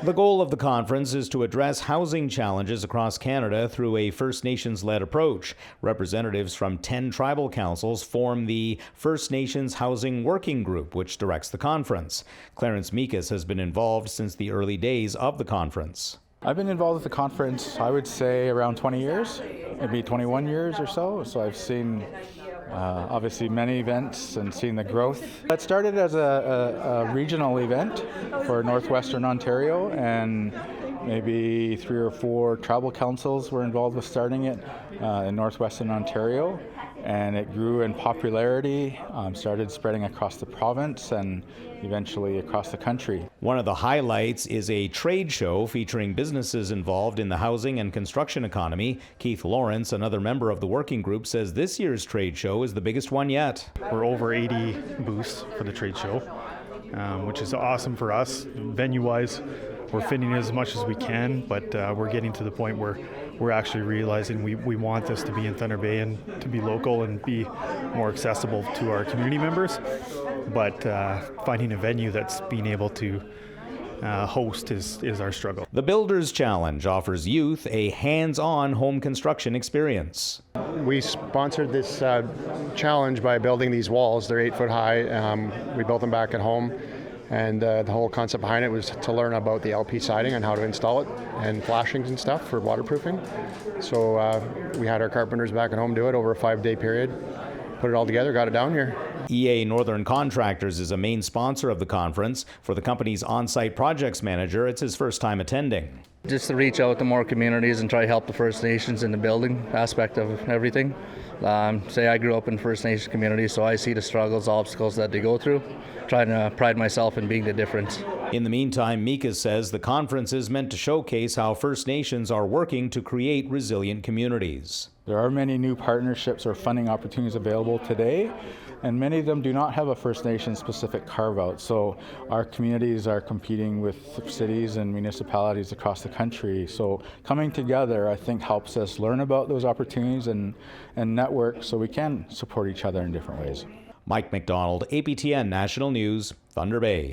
The goal of the conference is to address housing challenges across Canada through a First Nations-led approach. Representatives from 10 tribal councils form the First Nations Housing Working Group, which directs the conference. Clarence Mikas has been involved since the early days of the conference. I've been involved with the conference, I would say, around 20 years, maybe 21 years or so. So I've seen obviously many events and seen the growth. It started as a regional event for Northwestern Ontario, and maybe 3 or 4 tribal councils were involved with starting it in Northwestern Ontario. And it grew in popularity, started spreading across the province and eventually across the country. One of the highlights is a trade show featuring businesses involved in the housing and construction economy. Keith Lawrence, another member of the working group, says this year's trade show is the biggest one yet. We're over 80 booths for the trade show, which is awesome for us. Venue-wise, we're fitting as much as we can, but we're getting to the point where we're actually realizing we want this to be in Thunder Bay and to be local and be more accessible to our community members. But finding a venue that's being able to host is our struggle. The Builders Challenge offers youth a hands-on home construction experience. We sponsored this challenge by building these walls. They're 8 foot high. We built them back at home. And the whole concept behind it was to learn about the LP siding and how to install it and flashings and stuff for waterproofing. So we had our carpenters back at home do it over a 5-day period, put it all together, got it down here. EA Northern Contractors is a main sponsor of the conference. For the company's on-site projects manager, it's his first time attending. Just to reach out to more communities and try to help the First Nations in the building aspect of everything. Say I grew up in First Nation community, so I see the struggles, obstacles that they go through. Trying to pride myself in being the difference. In the meantime, Mikas says the conference is meant to showcase how First Nations are working to create resilient communities. There are many new partnerships or funding opportunities available today, and many of them do not have a First Nation specific carve-out. So our communities are competing with cities and municipalities across the country. So coming together, I think, helps us learn about those opportunities and network so we can support each other in different ways. Mike McDonald, APTN National News, Thunder Bay.